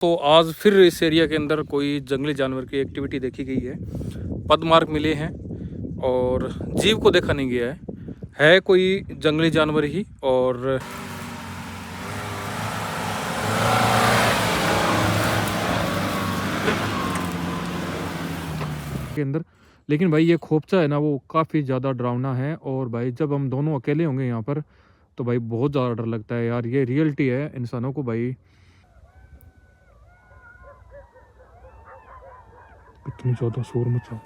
तो आज फिर इस एरिया के अंदर कोई जंगली जानवर की एक्टिविटी देखी गई है। पदमार्क मिले हैं और जीव को देखा नहीं गया है कोई जंगली जानवर ही। और के अंदर लेकिन भाई ये खोपचा है ना, वो काफ़ी ज़्यादा डरावना है। और भाई जब हम दोनों अकेले होंगे यहाँ पर तो भाई बहुत ज़्यादा डर लगता है यार। ये रियलिटी है इंसानों को भाई। इतनी ज़्यादा शोर मचा।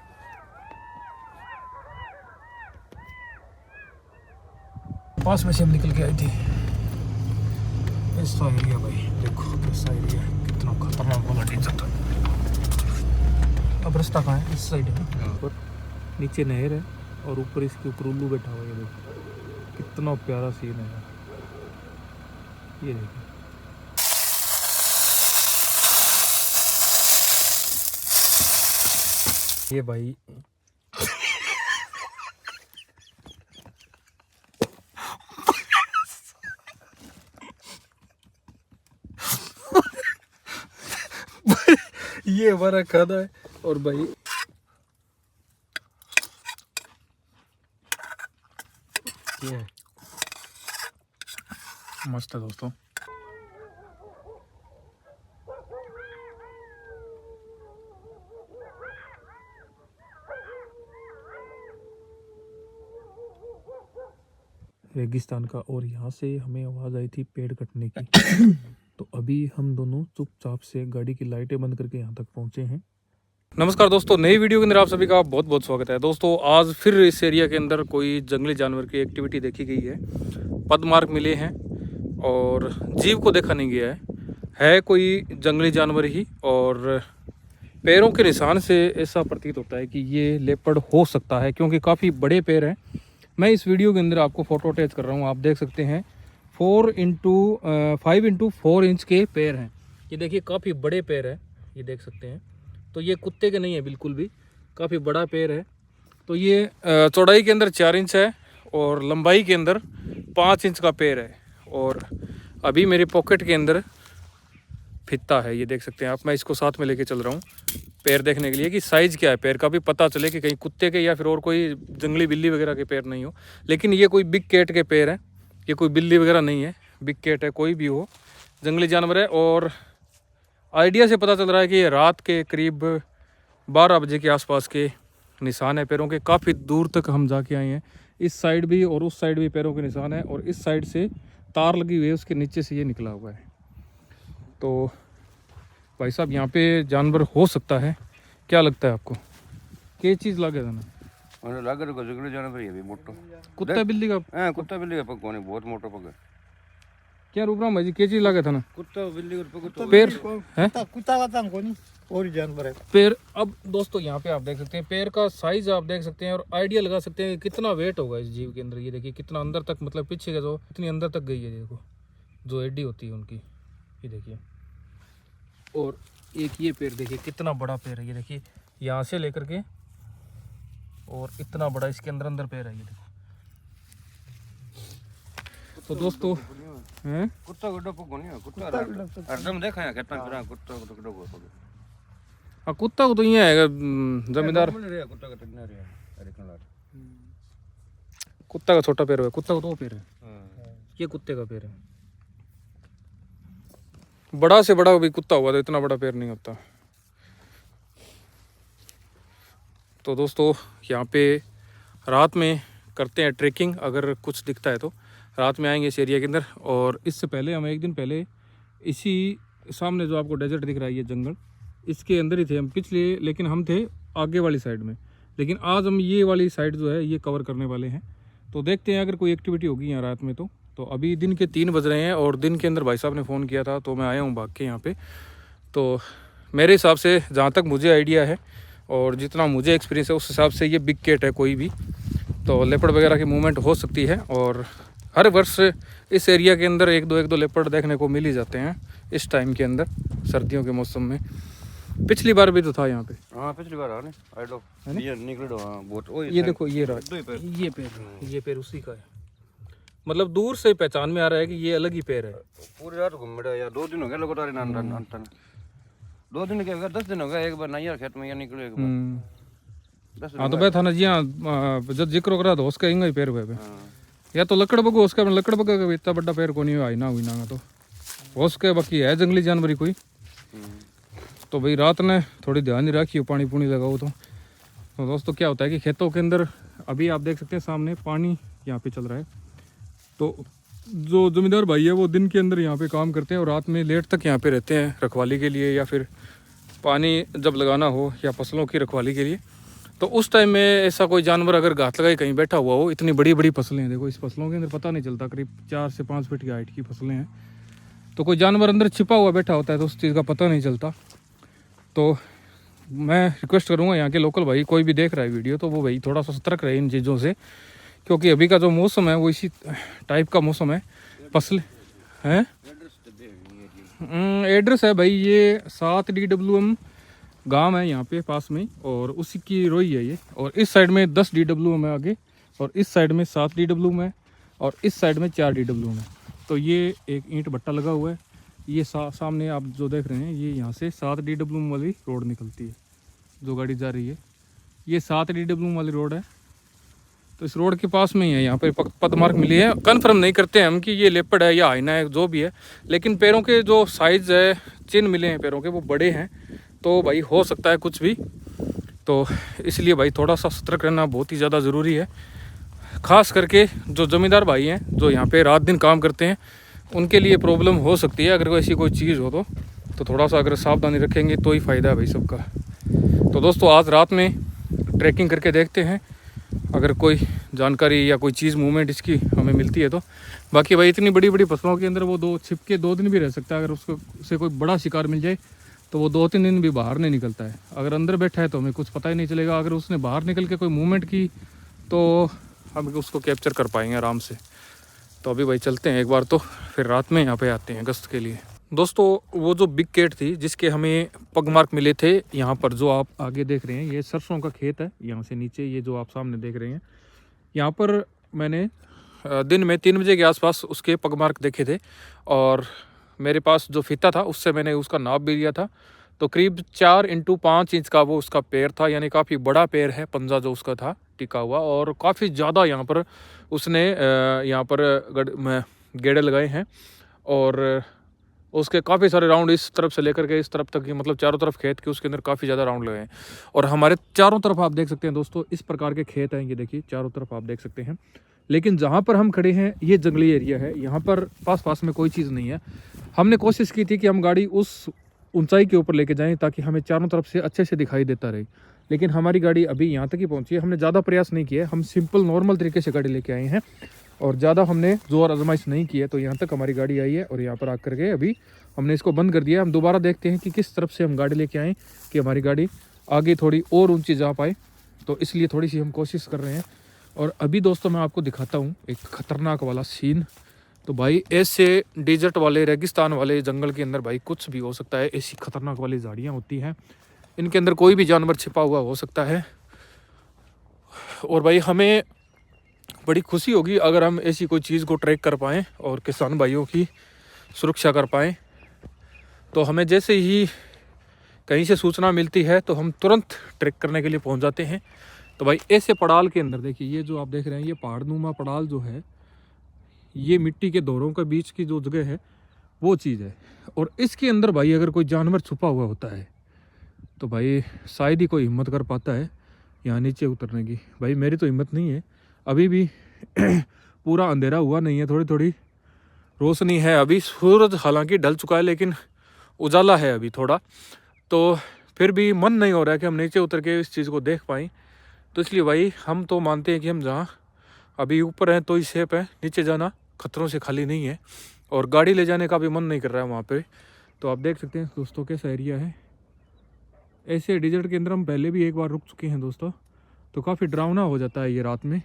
पास में से हम निकल के आई थी। ऐसा एरिया भाई देखो, कैसा एरिया है, कितना खतरनाक वाला डेंजर था। अब रास्ता कहाँ है? इस साइड है ना। ऊपर नीचे नहर है और ऊपर इसके ऊपर उल्लू बैठा हुआ है। देखो कितना प्यारा सीन है यार। ये देखिए ये भाई ये हमारा खाना है। और भाई ये है मस्त है दोस्तों। रेगिस्तान का। और यहाँ से हमें आवाज़ आई थी पेड़ कटने की। तो अभी हम दोनों चुपचाप से गाड़ी की लाइटें बंद करके यहाँ तक पहुँचे हैं। नमस्कार दोस्तों, नई वीडियो के अंदर आप सभी का बहुत बहुत स्वागत है। दोस्तों आज फिर इस एरिया के अंदर कोई जंगली जानवर की एक्टिविटी देखी गई है। पदमार्क मिले हैं और जीव को देखा नहीं गया है कोई जंगली जानवर ही। और पैरों के निशान से ऐसा प्रतीत होता है कि ये लेपर्ड हो सकता है, क्योंकि काफ़ी बड़े पैर हैं। मैं इस वीडियो के अंदर आपको फ़ोटो अटैच कर रहा हूँ, आप देख सकते हैं। 5x4 इंच के पैर हैं। ये देखिए काफ़ी बड़े पैर है, ये देख सकते हैं। तो ये कुत्ते के नहीं है बिल्कुल भी, काफ़ी बड़ा पैर है। तो ये चौड़ाई के अंदर 4 इंच है और लंबाई के अंदर 5 इंच का पैर है। और अभी मेरी पॉकेट के अंदर फित्ता है, ये देख सकते हैं आप। मैं इसको साथ में लेके चल रहा हूँ पैर देखने के लिए कि साइज़ क्या है पैर का, भी पता चले कि कहीं कुत्ते के या फिर और कोई जंगली बिल्ली वगैरह के पैर नहीं हो। लेकिन ये कोई बिग कैट के पैर हैं, ये कोई बिल्ली वगैरह नहीं है, बिग कैट है, कोई भी हो जंगली जानवर है। और आइडिया से पता चल रहा है कि ये रात के करीब 12 बजे के आसपास के निशान है पैरों के। काफ़ी दूर तक हम जाके आए हैं, इस साइड भी और उस साइड भी पैरों के निशान है। और इस साइड से तार लगी हुई है, उसके नीचे से ये निकला हुआ है। तो भाई साहब यहाँ पे जानवर हो सकता है, क्या लगता है आपको? क्या चीज़ लगे था ना? लागे तो जंगली जानवर ही है मोटो। कुत्ता बिल्ली का? हां कुत्ता बिल्ली का पग कोनी, बहुत मोटो पग है। क्या रूपराम भाई जी, क्या चीज़ लगे था ना? कुत्ता बिल्ली का पग तो पैर है, कुत्ता का तंग कोनी और जानवर है पैर। अब दोस्तों यहाँ पे आप देख सकते हैं पैर का साइज आप देख सकते हैं और आइडिया लगा सकते हैं कितना वेट होगा इस जीव के अंदर। ये देखिए कितना अंदर तक, मतलब पीछे का जो इतनी अंदर तक गई है, देखो जो एडी होती है उनकी, ये देखिए। और एक ये पैर देखिए कितना बड़ा पैर है, ये देखिए यहाँ से लेकर के और इतना बड़ा इसके अंदर अंदर पैर है, ये देखो। तो दोस्तों हैं कुत्ता गड्ढा पग कोनी है, कुत्ता एकदम देखा है कितना बड़ा कुत्ता को गड्ढा पग। हाँ कुत्ता को तो ये है जमींदार, कुत्ता का कितना रे अरे कनाल कुत्ता का छोटा पैर है, कुत्ता को तो वो पैर है। ये कुत्ते का पैर है, बड़ा से बड़ा भी कुत्ता हुआ तो इतना बड़ा पैर नहीं होता। तो दोस्तों यहाँ पे रात में करते हैं ट्रैकिंग, अगर कुछ दिखता है तो रात में आएंगे इस एरिया के अंदर। और इससे पहले हम एक दिन पहले इसी सामने जो आपको डेजर्ट दिख रहा है, ये जंगल, इसके अंदर ही थे हम पिछले, लेकिन हम थे आगे वाली साइड में। लेकिन आज हम ये वाली साइड जो है ये कवर करने वाले हैं। तो देखते हैं अगर कोई एक्टिविटी होगी यहाँ रात में तो अभी दिन के 3 बज रहे हैं और दिन के अंदर भाई साहब ने फ़ोन किया था तो मैं आया हूँ भाग के यहाँ पे। तो मेरे हिसाब से जहाँ तक मुझे आइडिया है और जितना मुझे एक्सपीरियंस है उस हिसाब से ये बिग कैट है कोई भी। तो लेपर्ड वगैरह की मूवमेंट हो सकती है और हर वर्ष इस एरिया के अंदर एक दो लेपर्ड देखने को मिल ही जाते हैं इस टाइम के अंदर, सर्दियों के मौसम में। पिछली बार भी तो था यहाँ पे। हां पिछली बार आने आई डो ये निकलो। हां बहुत ओ ये देखो ये रहा, ये पैर उसी का है। मतलब दूर से पहचान में आ रहा है कि ये अलग ही पैर है। पूरी रात घूम रहा यार, 2 दिन हो गए लगातार नान। 2 दिन के हो गए, 10 दिन हो गए, एक बार नैयर खेत में ये निकले एक बार। 10 दिन हाँ तो हो भाई गए। थाना जी हाँ जब जिक्र करा तो उसका इंगा ही पैर हुए हाँ। या तो लकड़ बगो उसका लकड़ बगा का भी इतना बड़ा पैर को नहीं हुआ ना हुई ना तो हो उसके बाकी है जंगली जानवर ही कोई। तो भाई रात ने थोड़ी ध्यान ही रखिए पानी पुनी लगाओ तो दोस्तों क्या होता है कि खेतों के अंदर अभी आप देख सकते हैं सामने पानी यहाँ पे चल रहा है। तो जो जमींदार भाई है वो दिन के अंदर यहाँ पे काम करते हैं और रात में लेट तक यहाँ पे रहते हैं रखवाली के लिए या फिर पानी जब लगाना हो या फसलों की रखवाली के लिए। तो उस टाइम में ऐसा कोई जानवर अगर घात लगाए कहीं बैठा हुआ हो, इतनी बड़ी बड़ी फसलें हैं देखो इस फसलों के अंदर पता नहीं चलता, करीब 4 से 5 फीट की हाइट की फसलें हैं। तो कोई जानवर अंदर छिपा हुआ बैठा होता है तो उस चीज़ का पता नहीं चलता। तो मैं रिक्वेस्ट करूँगा यहाँ के लोकल भाई कोई भी देख रहा है वीडियो तो वो भाई थोड़ा सा सतर्क रहे इन चीज़ों से, क्योंकि अभी का जो मौसम है वो इसी टाइप का मौसम है। फसल है एड्रेस है भाई ये 7 DWM गांव है यहाँ पे पास में और उसी की रोई है ये। और इस साइड में 10 DWM है आगे और इस साइड में 7 DWM है और इस साइड में 4 DWM है। तो ये एक ईंट भट्टा लगा हुआ है। ये सामने आप जो देख रहे हैं ये यहाँ से 7 DWM वाली रोड निकलती है, जो गाड़ी जा रही है ये 7 DWM वाली रोड है। तो इस रोड के पास में ही है, यहाँ पे पद मार्क मिली है। कन्फर्म नहीं करते हम कि ये लेपर्ड है या हाइना है जो भी है, लेकिन पैरों के जो साइज है चिन्ह मिले हैं पैरों के वो बड़े हैं। तो भाई हो सकता है कुछ भी, तो इसलिए भाई थोड़ा सा सतर्क रहना बहुत ही ज़्यादा ज़रूरी है। ख़ास करके जो ज़मींदार भाई हैं जो यहाँ पे रात दिन काम करते हैं उनके लिए प्रॉब्लम हो सकती है अगर कोई ऐसी कोई चीज़ हो तो थोड़ा सा अगर सावधानी रखेंगे तो ही फ़ायदा है भाई सबका। तो दोस्तों आज रात में ट्रैकिंग करके देखते हैं अगर कोई जानकारी या कोई चीज़ मूवमेंट इसकी हमें मिलती है तो। बाकी भाई इतनी बड़ी बड़ी फसलों के अंदर वो छिप के 2 दिन भी रह सकता है। अगर उससे कोई बड़ा शिकार मिल जाए तो वो 2-3 दिन भी बाहर नहीं निकलता है। अगर अंदर बैठा है तो हमें कुछ पता ही नहीं चलेगा, अगर उसने बाहर निकल के कोई मूवमेंट की तो हम उसको कैप्चर कर पाएंगे आराम से। तो अभी भाई चलते हैं एक बार, तो फिर रात में यहाँ पे आते हैं गश्त के लिए। दोस्तों वो जो बिग कैट थी जिसके हमें पग मार्क मिले थे यहाँ पर जो आप आगे देख रहे हैं ये सरसों का खेत है। यहाँ से नीचे ये जो आप सामने देख रहे हैं यहाँ पर मैंने दिन में 3 बजे के आसपास उसके पग मार्क देखे थे और मेरे पास जो फीता था उससे मैंने उसका नाप भी लिया था। तो करीब 4 इंटू 5 इंच का वो उसका पैर था, यानी काफ़ी बड़ा पैर है, पंजा जो उसका था टिका हुआ। और काफ़ी ज़्यादा यहाँ पर उसने यहाँ पर गेड़े लगाए हैं और उसके काफ़ी सारे राउंड इस तरफ से लेकर के इस तरफ तक, मतलब चारों तरफ खेत के उसके अंदर काफ़ी ज़्यादा राउंड लगे हैं। और हमारे चारों तरफ आप देख सकते हैं दोस्तों इस प्रकार के खेत हैं, ये देखिए चारों तरफ आप देख सकते हैं। लेकिन जहाँ पर हम खड़े हैं ये जंगली एरिया है, यहाँ पर पास में कोई चीज़ नहीं है। हमने कोशिश की थी कि हम गाड़ी उस ऊंचाई के ऊपर लेके जाएं ताकि हमें चारों तरफ से अच्छे से दिखाई देता रहे, लेकिन हमारी गाड़ी अभी यहाँ तक ही पहुँची है। हमने ज़्यादा प्रयास नहीं किया, हम सिंपल नॉर्मल तरीके से गाड़ी लेके आए हैं और ज़्यादा हमने जोर आजमाइश नहीं की है। तो यहाँ तक हमारी गाड़ी आई है और यहाँ पर आकर के अभी हमने इसको बंद कर दिया। हम दोबारा देखते हैं कि किस तरफ से हम गाड़ी लेके आएँ कि हमारी गाड़ी आगे थोड़ी और ऊंची जा पाए, तो इसलिए थोड़ी सी हम कोशिश कर रहे हैं। और अभी दोस्तों मैं आपको दिखाता हूँ एक ख़तरनाक वाला सीन। तो भाई ऐसे डेजर्ट वाले रेगिस्तान वाले जंगल के अंदर भाई कुछ भी हो सकता है, ऐसी खतरनाक वाली झाड़ियाँ होती हैं, इनके अंदर कोई भी जानवर छिपा हुआ हो सकता है। और भाई हमें बड़ी खुशी होगी अगर हम ऐसी कोई चीज़ को ट्रैक कर पाएँ और किसान भाइयों की सुरक्षा कर पाएँ। तो हमें जैसे ही कहीं से सूचना मिलती है तो हम तुरंत ट्रैक करने के लिए पहुंच जाते हैं। तो भाई ऐसे पड़ाल के अंदर देखिए ये जो आप देख रहे हैं ये पहाड़नुमा पड़ाल जो है, ये मिट्टी के दौरों के बीच की जो जगह है वो चीज़ है। और इसके अंदर भाई अगर कोई जानवर छुपा हुआ होता है तो भाई शायद ही कोई हिम्मत कर पाता है यहाँ नीचे उतरने की। भाई मेरी तो हिम्मत नहीं है, अभी भी पूरा अंधेरा हुआ नहीं है, थोड़ी थोड़ी रोशनी है। अभी सूरज हालांकि ढल चुका है लेकिन उजाला है अभी थोड़ा, तो फिर भी मन नहीं हो रहा है कि हम नीचे उतर के इस चीज़ को देख पाएँ। तो इसलिए भाई हम तो मानते हैं कि हम जहाँ अभी ऊपर हैं तो ही सेफ है, नीचे जाना खतरों से खाली नहीं है और गाड़ी ले जाने का भी मन नहीं कर रहा है वहाँ पे। तो आप देख सकते हैं दोस्तों कैसा एरिया है। ऐसे डेजर्ट के अंदर हम पहले भी एक बार रुक चुके हैं दोस्तों, तो काफ़ी डरावना हो जाता है ये रात में।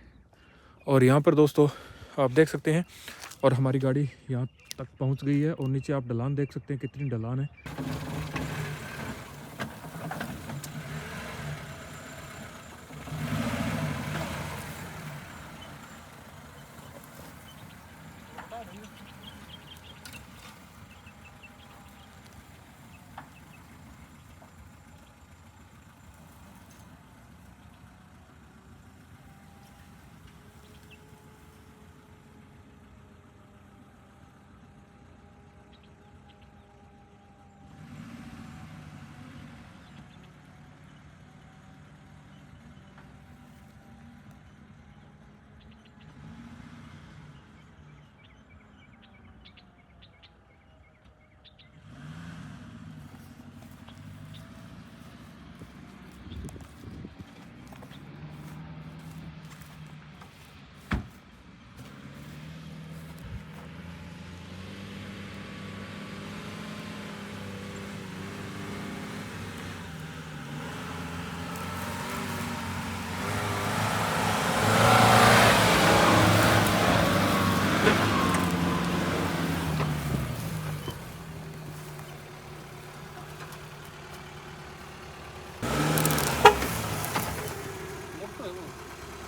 और यहाँ पर दोस्तों आप देख सकते हैं और हमारी गाड़ी यहाँ तक पहुँच गई है और नीचे आप ढलान देख सकते हैं कितनी ढलान है।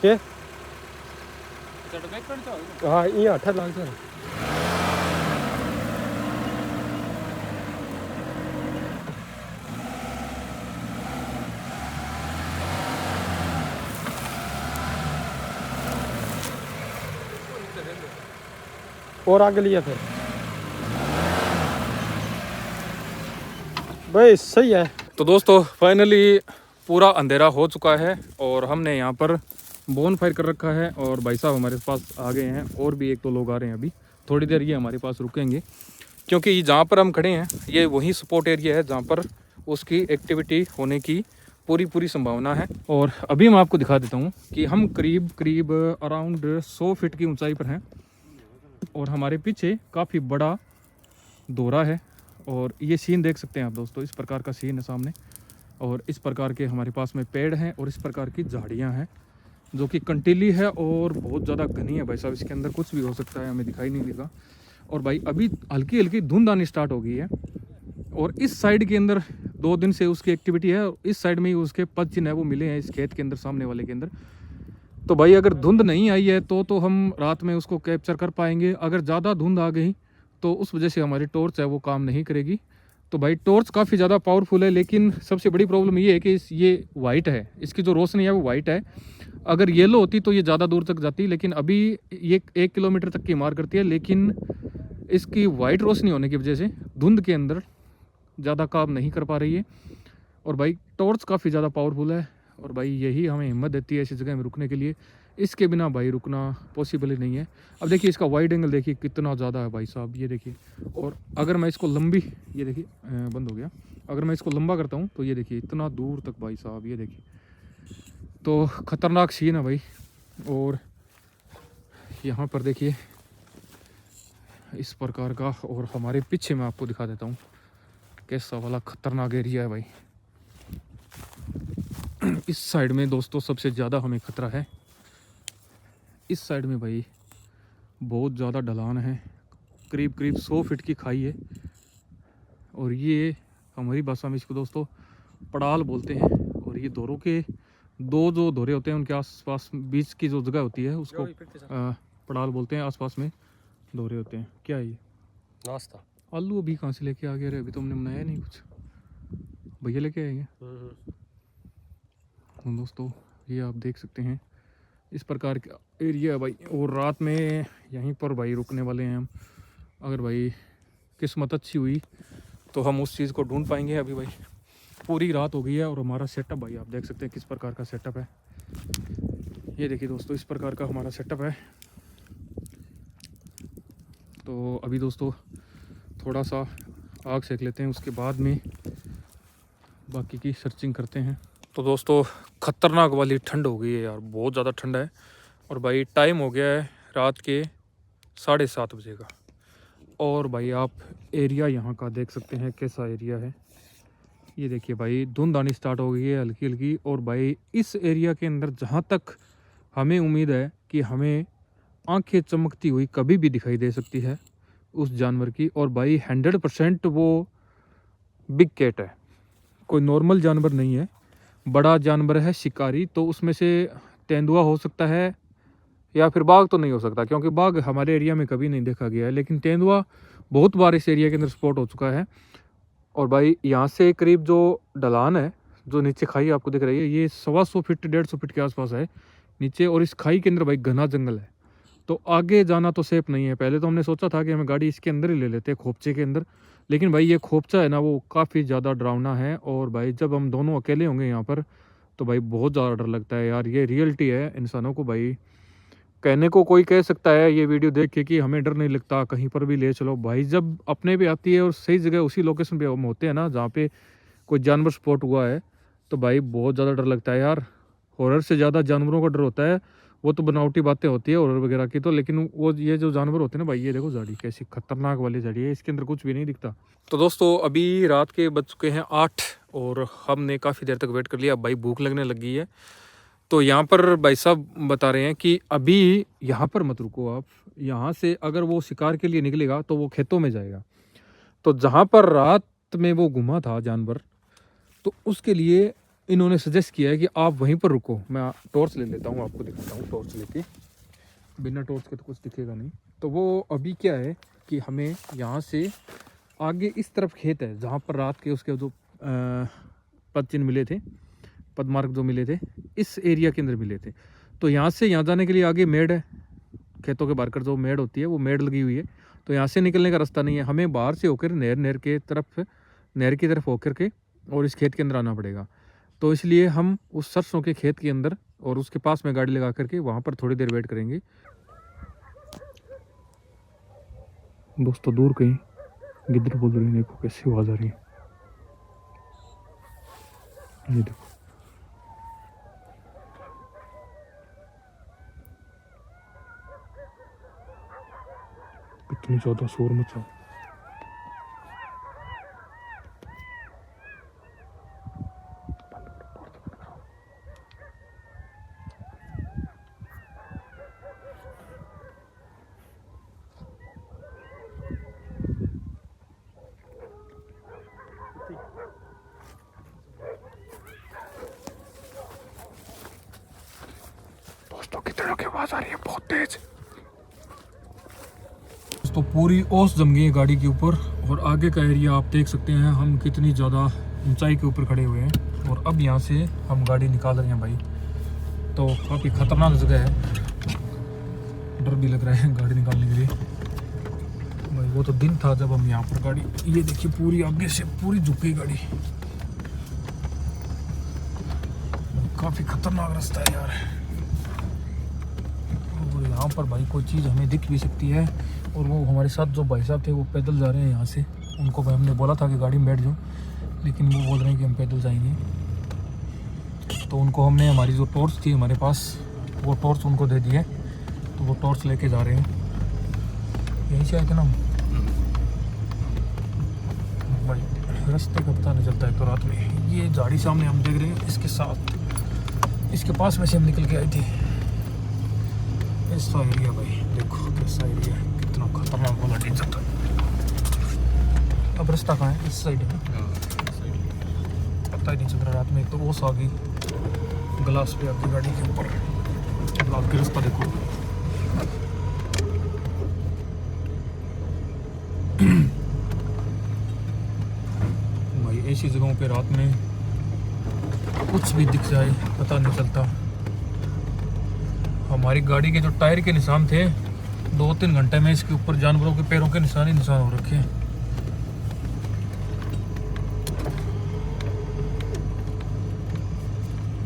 के चढ़ तो हाँ ये 8 लाख से और आगे लिया फिर भाई सही है। तो दोस्तों फाइनली पूरा अंधेरा हो चुका है और हमने यहाँ पर बोन फायर कर रखा है और भाई साहब हमारे पास आ गए हैं और भी 1-2 लोग आ रहे हैं। अभी थोड़ी देर ये हमारे पास रुकेंगे क्योंकि जहाँ पर हम खड़े हैं ये वही सपोर्ट एरिया है जहाँ पर उसकी एक्टिविटी होने की पूरी संभावना है। और अभी मैं आपको दिखा देता हूँ कि हम करीब अराउंड 100 फीट की ऊंचाई पर हैं और हमारे पीछे काफ़ी बड़ा दौरा है और ये सीन देख सकते हैं आप दोस्तों, इस प्रकार का सीन है सामने और इस प्रकार के हमारे पास में पेड़ हैं और इस प्रकार की झाड़ियाँ हैं जो कि कंटीली है और बहुत ज़्यादा घनी है। भाई साहब इसके अंदर कुछ भी हो सकता है, हमें दिखाई नहीं देगा। और भाई अभी हल्की हल्की धुंध आनी स्टार्ट हो गई है और इस साइड के अंदर 2 दिन से उसकी एक्टिविटी है और इस साइड में ही उसके पद चिन्ह है वो मिले हैं इस खेत के अंदर सामने वाले के अंदर। तो भाई अगर धुंध नहीं आई है तो हम रात में उसको कैप्चर कर पाएंगे। अगर ज़्यादा धुंध आ गई तो उस वजह से हमारी टॉर्च है वो काम नहीं करेगी। तो भाई टॉर्च काफ़ी ज़्यादा पावरफुल है लेकिन सबसे बड़ी प्रॉब्लम ये है कि ये वाइट है, इसकी जो रोशनी है वो वाइट है। अगर येलो होती तो ये ज़्यादा दूर तक जाती, लेकिन अभी ये 1 किलोमीटर तक की मार करती है लेकिन इसकी वाइट रोशनी होने की वजह से धुंध के अंदर ज़्यादा काम नहीं कर पा रही है। और भाई टॉर्च काफ़ी ज़्यादा पावरफुल है और भाई यही हमें हिम्मत देती है ऐसी जगह में रुकने के लिए। इसके बिना भाई रुकना पॉसिबल ही नहीं है। अब देखिए इसका वाइड एंगल देखिए कितना ज़्यादा है भाई साहब, ये देखिए। और अगर मैं इसको लंबी, ये देखिए बंद हो गया, अगर मैं इसको लंबा करता हूँ तो ये देखिए इतना दूर तक भाई साहब, ये देखिए। तो ख़तरनाक सीन है भाई। और यहाँ पर देखिए इस प्रकार का, और हमारे पीछे मैं आपको दिखा देता हूँ कैसा वाला ख़तरनाक एरिया है भाई। इस साइड में दोस्तों सबसे ज़्यादा हमें ख़तरा है। इस साइड में भाई बहुत ज़्यादा ढलान है, करीब 100 फीट की खाई है और ये हमारी भाषा में इसको दोस्तों पड़ाल बोलते हैं। और ये दौरों के 2 जो दौरे होते हैं उनके आसपास बीच की जो जगह होती है उसको पड़ाल बोलते हैं। आसपास में दौरे होते हैं। क्या है ये नाश्ता? आलू अभी कहाँ से लेके आ गए रे? अभी तो हमने बनाया नहीं कुछ, भैया लेके आएंगे। दोस्तों ये आप देख सकते हैं इस प्रकार का एरिया है भाई। और रात में यहीं पर भाई रुकने वाले हैं हम। अगर भाई किस्मत अच्छी हुई तो हम उस चीज़ को ढूंढ पाएंगे। अभी भाई पूरी रात हो गई है और हमारा सेटअप भाई आप देख सकते हैं किस प्रकार का सेटअप है। ये देखिए दोस्तों इस प्रकार का हमारा सेटअप है। तो अभी दोस्तों थोड़ा सा आग सेक लेते हैं, उसके बाद में बाकी की सर्चिंग करते हैं। तो दोस्तों ख़तरनाक वाली ठंड हो गई है यार, बहुत ज़्यादा ठंड है। और भाई टाइम हो गया है रात के 7:30 बजे का। और भाई आप एरिया यहाँ का देख सकते हैं कैसा एरिया है। ये देखिए भाई धुंध आनी स्टार्ट हो गई है हल्की हल्की। और भाई इस एरिया के अंदर जहाँ तक हमें उम्मीद है कि हमें आंखें चमकती हुई कभी भी दिखाई दे सकती है उस जानवर की। और भाई 100% वो बिग कैट है, कोई नॉर्मल जानवर नहीं है, बड़ा जानवर है शिकारी। तो उसमें से तेंदुआ हो सकता है या फिर बाघ तो नहीं हो सकता क्योंकि बाघ हमारे एरिया में कभी नहीं देखा गया है, लेकिन तेंदुआ बहुत बार इस एरिया के अंदर स्पॉट हो चुका है। और भाई यहाँ से करीब जो ढलान है, जो नीचे खाई आपको दिख रही है, ये 125 फीट 150 फीट के आसपास है नीचे। और इस खाई के अंदर भाई घना जंगल है, तो आगे जाना तो सेफ नहीं है। पहले तो हमने सोचा था कि हमें गाड़ी इसके अंदर ही ले लेते हैं, खोपचे के अंदर, लेकिन भाई ये खोपचा है ना वो काफ़ी ज़्यादा डरावना है। और भाई जब हम दोनों अकेले होंगे यहाँ पर तो भाई बहुत ज़्यादा डर लगता है यार। ये रियलिटी है इंसानों को भाई, कहने को कोई कह सकता है ये वीडियो देख के कि हमें डर नहीं लगता, कहीं पर भी ले चलो। भाई जब अपने पे आती है और सही जगह उसी लोकेशन पे हम होते हैं ना जहाँ पे कोई जानवर स्पॉट हुआ है, तो भाई बहुत ज़्यादा डर लगता है यार। हॉरर से ज़्यादा जानवरों का डर होता है, वो तो बनावटी बातें होती है हॉरर वगैरह की तो, लेकिन वो ये जो जानवर होते हैं ना भाई, ये देखो झाड़ी कैसी खतरनाक वाली झाड़ी है, इसके अंदर कुछ भी नहीं दिखता। तो दोस्तों अभी रात के बज चुके हैं 8 और हमने काफ़ी देर तक वेट कर लिया। भाई भूख लगने लग गई है। तो यहाँ पर भाई साहब बता रहे हैं कि अभी यहाँ पर मत रुको आप, यहाँ से अगर वो शिकार के लिए निकलेगा तो वो खेतों में जाएगा। तो जहाँ पर रात में वो घुमा था जानवर, तो उसके लिए इन्होंने सजेस्ट किया है कि आप वहीं पर रुको। मैं टॉर्च ले लेता हूँ, आपको दिखाता हूँ टॉर्च लेके। बिना टॉर्च के तो कुछ दिखेगा नहीं। तो वो अभी क्या है कि हमें यहाँ से आगे इस तरफ खेत है जहाँ पर रात के उसके जो पद चिन्ह मिले थे, पदमार्ग जो मिले थे, इस एरिया के अंदर मिले थे। तो यहाँ से यहाँ जाने के लिए आगे मेड़ है, खेतों के बाहर कर जो मेड़ होती है वो मेड़ लगी हुई है। तो यहाँ से निकलने का रास्ता नहीं है, हमें बाहर से होकर नहर की तरफ होकर के और इस खेत के अंदर आना पड़ेगा। तो इसलिए हम उस सरसों के खेत के अंदर और उसके पास में गाड़ी लगा करके वहाँ पर थोड़ी देर वेट करेंगे। दोस्तों दूर कहीं गिद्ध बोल रही है, देखो कैसी आवाज़ आ रही है, ये देखो। कितनी ज़्यादा शोर मचा। दोस्तों कितनों की आवाज़ आ रही है बहुत तेज। तो पूरी ओस जम गई है गाड़ी के ऊपर और आगे का एरिया आप देख सकते हैं हम कितनी ज़्यादा ऊंचाई के ऊपर खड़े हुए हैं। और अब यहाँ से हम गाड़ी निकाल रहे हैं भाई। तो काफ़ी ख़तरनाक जगह है, डर भी लग रहा है गाड़ी निकालने के लिए भाई। वो तो दिन था जब हम यहाँ पर गाड़ी, ये देखिए पूरी आगे से पूरी झुकी गाड़ी। काफ़ी ख़तरनाक रास्ता है यार। और यहाँ पर भाई कोई चीज़ हमें दिख भी सकती है। और वो हमारे साथ जो भाई साहब थे वो पैदल जा रहे हैं यहाँ से। उनको भाई हमने बोला था कि गाड़ी में बैठ जाओ, लेकिन वो बोल रहे हैं कि हम पैदल जाएंगे। तो उनको हमने हमारी जो टॉर्च थी हमारे पास, वो टॉर्च उनको दे दी है। तो वो टॉर्च लेके जा रहे हैं। यहीं से आए थे ना भाई, रास्ते का पता नहीं चलता है तो रात में। ये झाड़ी सामने हम देख रहे हैं, इसके साथ इसके पास में से हम निकल के आए थे। ऐसा एरिया भाई, देखो कैसा एरिया है, कितना खतरनाक वाला डेंजर था। अब रास्ता कहाँ है? इस साइड है, पता ही नहीं चल रहा रात में। तो ओस आ गई, ग्लास पे आपकी गाड़ी के ऊपर। अब आपके रास्ता देखो। भाई ऐसी जगहों पे रात में कुछ भी दिख जाए पता नहीं चलता। हमारी गाड़ी के जो टायर के निशान थे 2-3 घंटे में इसके ऊपर जानवरों के पैरों के निशान ही निशान हो रखे हैं।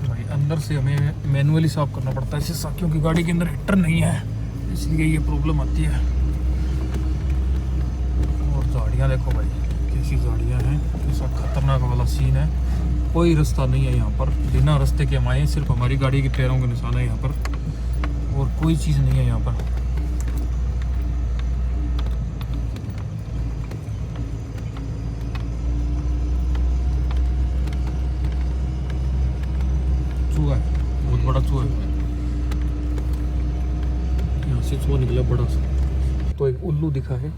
भाई अंदर से हमें मैनुअली साफ करना पड़ता है शीशा, क्योंकि गाड़ी के अंदर हीटर नहीं है, इसलिए ये प्रॉब्लम आती है। और झाड़ियाँ देखो भाई, कैसी झाड़ियाँ हैं, कैसा खतरनाक वाला सीन है। कोई रास्ता नहीं है यहाँ पर, बिना रास्ते के हम आए, सिर्फ हमारी गाड़ी के पैरों के निशान है यहाँ पर, और कोई चीज़ नहीं है यहाँ पर। चूहा है, बहुत बड़ा चूहा है। यहाँ से चूहा निकला बड़ा सा। तो एक उल्लू दिखा है,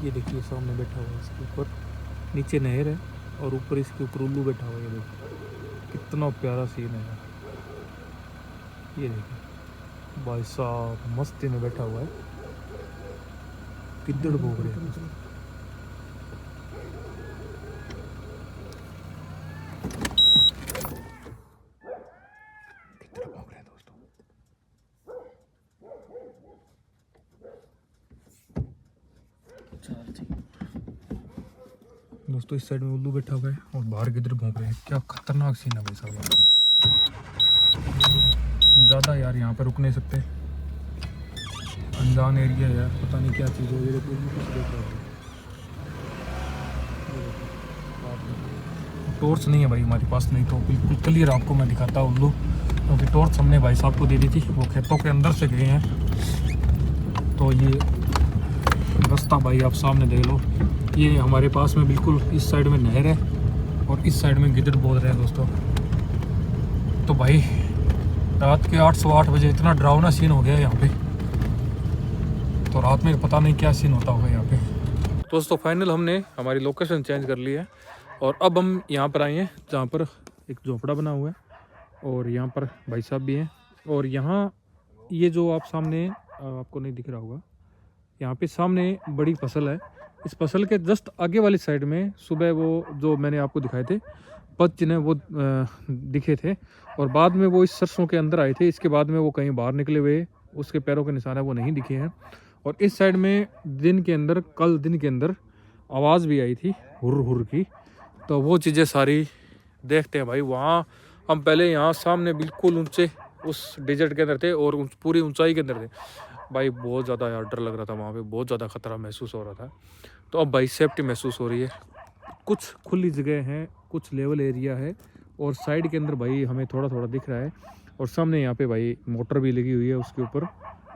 ये देखिए सामने बैठा हुआ है, इसके ऊपर नीचे नहर है और ऊपर इसके ऊपर उल्लू बैठा हुआ है। ये देखिए कितना प्यारा सीन है। ये देखिए भाई साहब मस्ती में बैठा हुआ है, किद्दड़ भोग रहे हैं। किद्दड़ भोग रहे हैं दोस्तों। इस साइड में उल्लू बैठा हुआ है और बाहर किधर भौंक रहे हैं। क्या खतरनाक सीन है भाई साहब। ज़्यादा यार यहाँ पे रुक नहीं सकते, अनजान एरिया है यार, पता नहीं क्या चीज़ है। ये टॉर्च नहीं है भाई हमारे पास, नहीं तो बिल्कुल क्लियर आपको मैं दिखाता हूँ उल्लू, क्योंकि टॉर्च हमने भाई साहब को दे दी थी, वो खेतों के अंदर से गए हैं। तो ये रास्ता भाई आप सामने देख लो, ये हमारे पास में बिल्कुल इस साइड में नहर है और इस साइड में गिद्दड़ बोल रहे हैं दोस्तों। तो भाई रात के 8:08 बजे इतना डरावना सीन हो गया है यहाँ पे, तो रात में पता नहीं क्या सीन होता होगा यहाँ पे। दोस्तों फाइनल हमने हमारी लोकेशन चेंज कर ली है और अब हम यहाँ पर आए हैं जहाँ पर एक झोपड़ा बना हुआ है और यहाँ पर भाई साहब भी हैं। और यहाँ ये जो आप सामने आपको नहीं दिख रहा होगा, यहाँ पे सामने बड़ी फसल है। इस फसल के जस्ट आगे वाली साइड में सुबह वो जो मैंने आपको दिखाए थे पद जिन्हें वो दिखे थे, और बाद में वो इस सरसों के अंदर आए थे। इसके बाद में वो कहीं बाहर निकले हुए, उसके पैरों के निशान है वो नहीं दिखे हैं। और इस साइड में कल दिन के अंदर आवाज़ भी आई थी हुर हुर की, तो वो चीज़ें सारी देखते हैं भाई। वहाँ हम पहले यहाँ सामने बिल्कुल ऊंचे उस डेजर्ट के अंदर थे और पूरी ऊंचाई के अंदर थे भाई। बहुत ज़्यादा यार डर लग रहा था वहाँ पे, बहुत ज़्यादा खतरा महसूस हो रहा था। तो अब भाई सेफ्टी महसूस हो रही है। कुछ खुली जगह हैं, कुछ लेवल एरिया है, और साइड के अंदर भाई हमें थोड़ा थोड़ा दिख रहा है। और सामने यहाँ पे भाई मोटर भी लगी हुई है, उसके ऊपर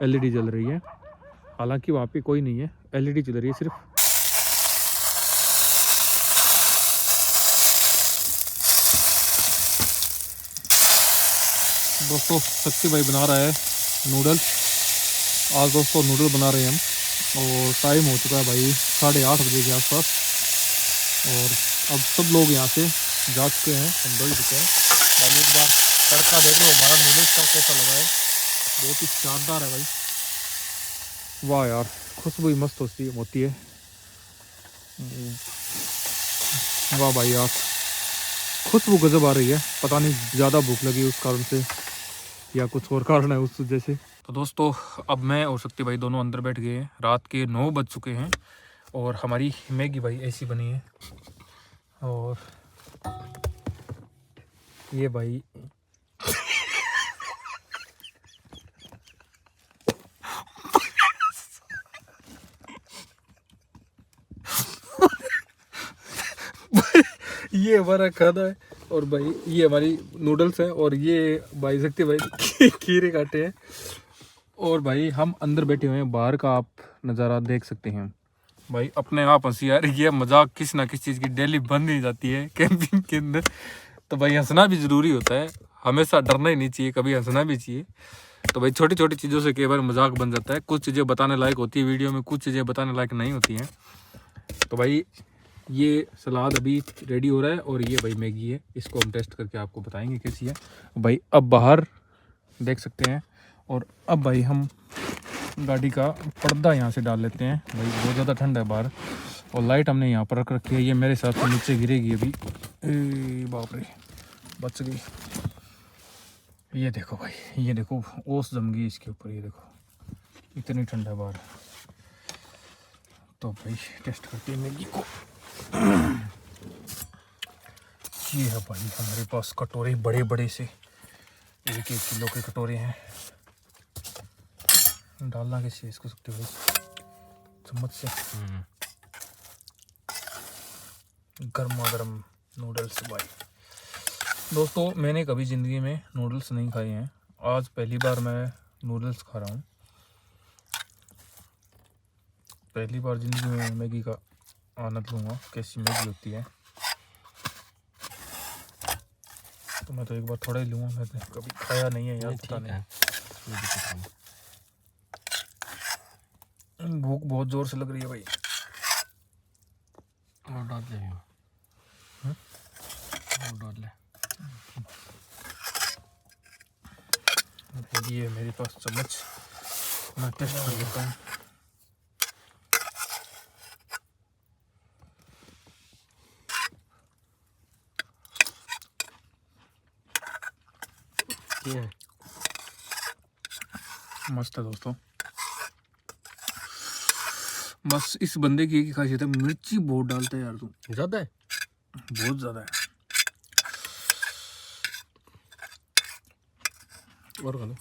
LED जल रही है। हालांकि वहाँ पे कोई नहीं है, LED चल रही है सिर्फ। दोस्तों शक्ति भाई बना रहा है नूडल्स। आज दोस्तों नूडल बना रहे हैं हम, और टाइम हो चुका है भाई 8:30 बजे के आसपास। और अब सब लोग यहाँ से जा चुके हैं, हम डल चुके हैं भाई। एक बार तड़का देख लो हमारा नूडल्स का कैसा लगा है, बहुत ही शानदार है भाई। वाह यार, खुशबू ही मस्त होती है। वाह भाई यार, खुशबू गजब आ रही है। पता नहीं ज़्यादा भूख लगी उस कारण से या कुछ और कारण है उस वजह से। तो दोस्तों अब मैं और शक्ति भाई दोनों अंदर बैठ गए हैं। रात के 9 बज चुके हैं और हमारी मैगी भाई ऐसी बनी है। और ये भाई ये हमारा खाना है, और भाई ये हमारी नूडल्स है, और ये भाई शक्ति भाई खीरे काटे हैं। और भाई हम अंदर बैठे हुए हैं, बाहर का आप नज़ारा देख सकते हैं भाई। अपने आप हंसी यार, ये मजाक किसी ना किसी चीज़ की डेली बन ही जाती है कैंपिंग के अंदर। तो भाई हंसना भी ज़रूरी होता है, हमेशा डरना ही नहीं चाहिए, कभी हंसना भी चाहिए। तो भाई छोटी छोटी चीज़ों से कई बार मजाक बन जाता है। कुछ चीज़ें बताने लायक होती है वीडियो में, कुछ चीज़ें बताने लायक नहीं होती हैं। तो भाई ये सलाद अभी रेडी हो रहा है, और ये भाई मैगी है, इसको हम टेस्ट करके आपको बताएंगे कैसी है भाई। अब बाहर देख सकते हैं, और अब भाई हम गाड़ी का पर्दा यहाँ से डाल लेते हैं भाई, बहुत ज़्यादा ठंड है बाहर। और लाइट हमने यहाँ पर रख रखी है, ये मेरे हिसाब से नीचे गिरेगी अभी। बाप रे, बच गई। ये देखो भाई, ये देखो ओस जम गई इसके ऊपर, ये देखो इतनी ठंड है बाहर। तो भाई टेस्ट करते हैं मैगी को। ये है भाई हमारे पास कटोरे, बड़े बड़े से 1-1 किलो के कटोरे हैं। डालना कैसे इसको सकते हो चम्मच से। गर्मा गर्म नूडल्स भाई। दोस्तों मैंने कभी ज़िंदगी में नूडल्स नहीं खाए हैं, आज पहली बार मैं नूडल्स खा रहा हूँ। पहली बार ज़िंदगी में मैगी का आनंद लूँगा, कैसी मैगी होती है। तो मैं तो एक बार थोड़ा ही लूँगा, मैंने कभी खाया नहीं है यार, पता नहीं। भूख बहुत ज़ोर से लग रही है भाई। और डाल ले, और डाल ले। ये मेरे पास चम्मच, मैं टेस्ट कर लेता हूँ। ये है मस्त है दोस्तों। बस इस बंदे की एक ही खासियत है, मिर्ची बहुत डालता है यार तू। ज़्यादा है, बहुत ज़्यादा है। और खा लो।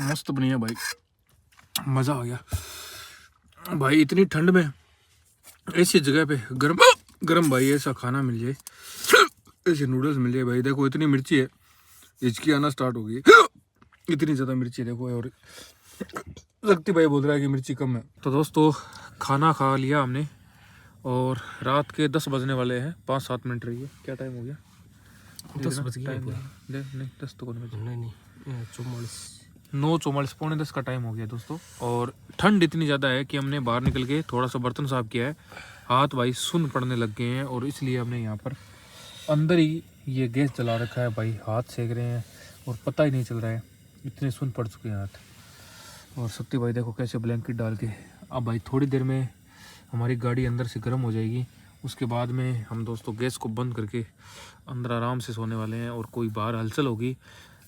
मस्त बनी है भाई, मज़ा आ गया भाई। इतनी ठंड में ऐसी जगह पे गरम गरम भाई ऐसा खाना मिल जाए, ऐसे नूडल्स मिल जाए भाई। देखो इतनी मिर्ची है, हिचकी आना स्टार्ट हो गई, इतनी ज़्यादा मिर्ची देखो। और शक्ति भाई बोल रहा है कि मिर्ची कम है। तो दोस्तों खाना खा लिया हमने, और रात के 10 बजने वाले हैं, 5-7 मिनट रही है। क्या टाइम हो गया? 10 बज गए। नहीं 10 तो नहीं बजे, नहीं 44, 9:44, 9:45 का टाइम हो गया दोस्तों। और ठंड इतनी ज़्यादा है कि हमने बाहर निकल के थोड़ा सा बर्तन साफ किया है, हाथ भाई सुन पड़ने लग गए हैं, और इसलिए हमने यहाँ पर अंदर ही ये गैस जला रखा है भाई। हाथ सेक रहे हैं और पता ही नहीं चल रहा है, इतने सुन पड़ चुके हैं हाथ। और सत्य भाई देखो कैसे ब्लैंकेट डाल के, अब भाई थोड़ी देर में हमारी गाड़ी अंदर से गर्म हो जाएगी, उसके बाद में हम दोस्तों गैस को बंद करके अंदर आराम से सोने वाले हैं। और कोई बाहर हलचल होगी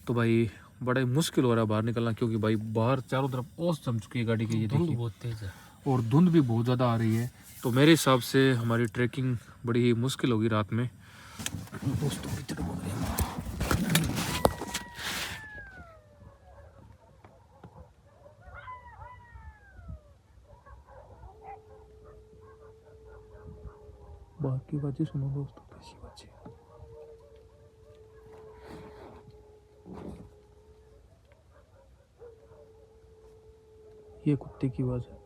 तो भाई बड़ा ही मुश्किल हो रहा है बाहर निकलना, क्योंकि भाई बाहर चारों तरफ ओस जम चुकी है गाड़ी की, ये धुंध देखिए, बहुत तेज है। और धुंध भी बहुत ज़्यादा आ रही है। तो मेरे हिसाब से हमारी ट्रैकिंग बड़ी ही मुश्किल होगी रात में दोस्तों। इतने बोल रहे हैं बाकी बातें सुनो दोस्तों, कैसी बातें। ये कुत्ते की आवाज़ है।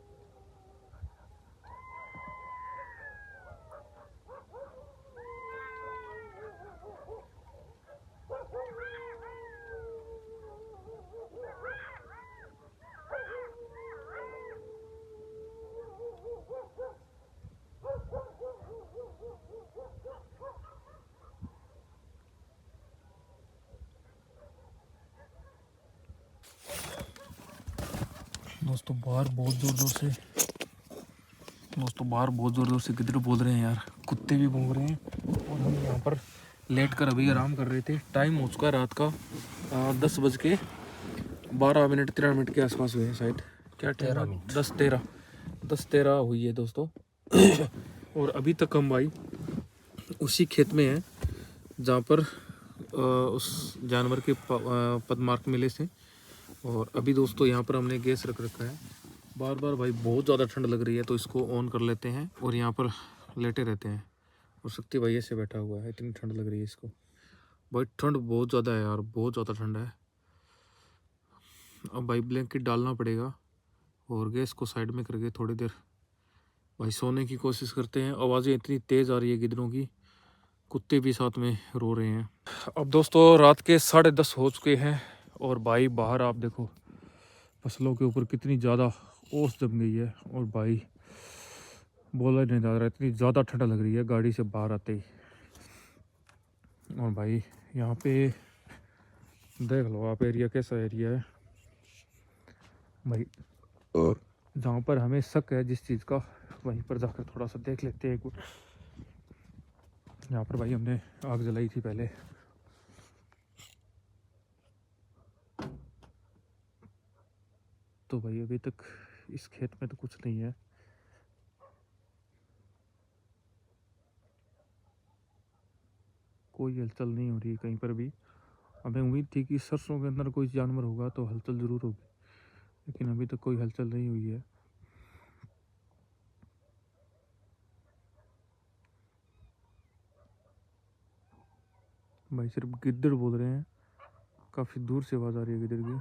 दोस्तों बाहर बहुत ज़ोर ज़ोर से गिद्ध बोल रहे हैं यार, कुत्ते भी भौंक रहे हैं, और हम यहाँ पर लेट कर अभी आराम कर रहे थे। टाइम हो चुका है रात का 10:12 13 के आसपास हुए हैं शायद, क्या 10:13 हुई है दोस्तों। और अभी तक हम भाई उसी खेत में हैं जहाँ पर उस जानवर के पदमार्क मिले थे। और अभी दोस्तों यहाँ पर हमने गैस रख रखा है। बार बार भाई बहुत ज़्यादा ठंड लग रही है तो इसको ऑन कर लेते हैं और यहाँ पर लेटे रहते हैं। और शक्ति भाई ऐसे बैठा हुआ है, इतनी ठंड लग रही है इसको भाई, ठंड बहुत ज़्यादा है यार, बहुत ज़्यादा ठंड है। अब भाई ब्लैंकेट डालना पड़ेगा और गैस को साइड में करके थोड़ी देर भाई सोने की कोशिश करते हैं। आवाज़ें इतनी तेज़ आ रही है गिद्धरों की, कुत्ते भी साथ में रो रहे हैं। अब दोस्तों रात के 10:30 हो चुके हैं और भाई बाहर आप देखो फसलों के ऊपर कितनी ज़्यादा ओस जम गई है। और भाई बोला ही नहीं जा रहा, इतनी ज़्यादा ठंड लग रही है गाड़ी से बाहर आते ही। और भाई यहाँ पे देख लो आप, एरिया कैसा एरिया है भाई। जहाँ पर हमें शक है जिस चीज़ का, वहीं पर जाकर थोड़ा सा देख लेते हैं। कुछ यहाँ पर भाई हमने आग जलाई थी पहले, तो भाई अभी तक इस खेत में तो कुछ नहीं है। कोई हलचल नहीं हो रही कहीं पर भी। हमें उम्मीद थी कि सरसों के अंदर कोई जानवर होगा तो हलचल ज़रूर होगी, लेकिन अभी तक कोई हलचल नहीं हुई है। भाई सिर्फ गिद्दड़ बोल रहे हैं, काफ़ी दूर से आवाज़ आ रही है गिद्दड़ की।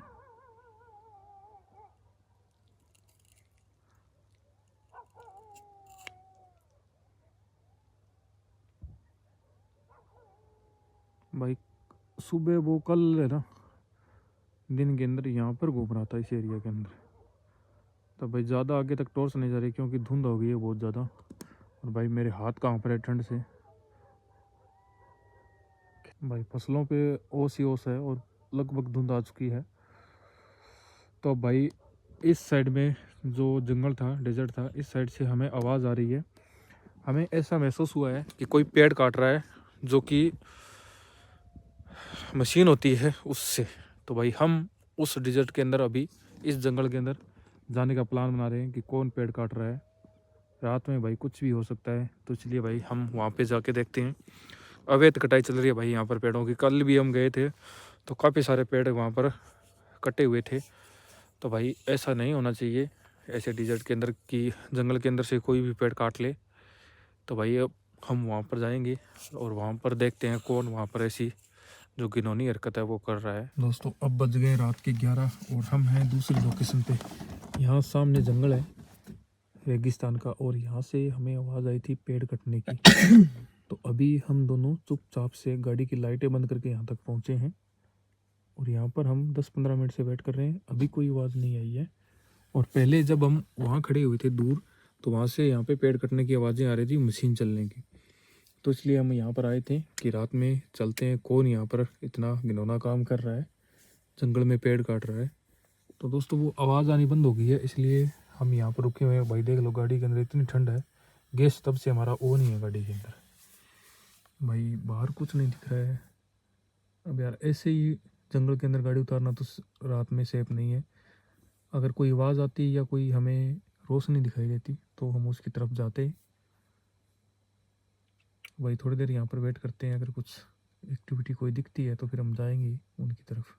भाई सुबह वो कल है ना दिन के अंदर यहाँ पर घूम रहा था इस एरिया के अंदर, तो भाई ज़्यादा आगे तक टॉर्च नहीं जा रही क्योंकि धुंध हो गई है बहुत ज़्यादा। और भाई मेरे हाथ कांप रहे ठंड से। भाई फसलों पे ओस ही ओस है और लगभग धुंध आ चुकी है। तो भाई इस साइड में जो जंगल था, डेजर्ट था, इस साइड से हमें आवाज़ आ रही है। हमें ऐसा महसूस हुआ है कि कोई पेड़ काट रहा है, जो कि मशीन होती है उससे। तो भाई हम उस डेजर्ट के अंदर, अभी इस जंगल के अंदर जाने का प्लान बना रहे हैं कि कौन पेड़ काट रहा है। रात में भाई कुछ भी हो सकता है, तो इसलिए भाई हम वहाँ पे जाके देखते हैं। अवैध कटाई चल रही है भाई यहाँ पर पेड़ों की। कल भी हम गए थे तो काफ़ी सारे पेड़ वहाँ पर कटे हुए थे। तो भाई ऐसा नहीं होना चाहिए, ऐसे डेजर्ट के अंदर की जंगल के अंदर से कोई भी पेड़ काट ले। तो भाई अब हम वहाँ पर जाएंगे और वहाँ पर देखते हैं कौन वहाँ पर ऐसी जो घिनौनी हरकत है वो कर रहा है। दोस्तों अब बज गए रात के 11 और हम हैं दूसरी लोकेशन पे। यहाँ सामने जंगल है रेगिस्तान का, और यहाँ से हमें आवाज़ आई थी पेड़ कटने की। तो अभी हम दोनों चुपचाप से गाड़ी की लाइटें बंद करके यहाँ तक पहुँचे हैं और यहाँ पर हम 10-15 मिनट से वेट कर रहे हैं। अभी कोई आवाज़ नहीं आई है। और पहले जब हम वहाँ खड़े हुए थे दूर, तो वहाँ से यहाँ पे पेड़ कटने की आवाज़ें आ रही थी मशीन चलने की। तो इसलिए हम यहाँ पर आए थे कि रात में चलते हैं, कौन यहाँ पर इतना घिनौना काम कर रहा है, जंगल में पेड़ काट रहा है। तो दोस्तों वो आवाज़ आनी बंद हो गई है, इसलिए हम यहाँ पर रुके हुए हैं। भाई देख लो गाड़ी के अंदर इतनी ठंड है, गैस तब से हमारा ऑन ही है गाड़ी के अंदर। भाई बाहर कुछ नहीं दिख रहा है। अब यार ऐसे ही जंगल के अंदर गाड़ी उतारना तो रात में सेफ नहीं है। अगर कोई आवाज़ आती या कोई हमें रोशनी दिखाई देती तो हम उसकी तरफ जाते। भाई थोड़ी देर यहाँ पर वेट करते हैं, अगर कुछ एक्टिविटी कोई दिखती है तो फिर हम जाएंगे उनकी तरफ।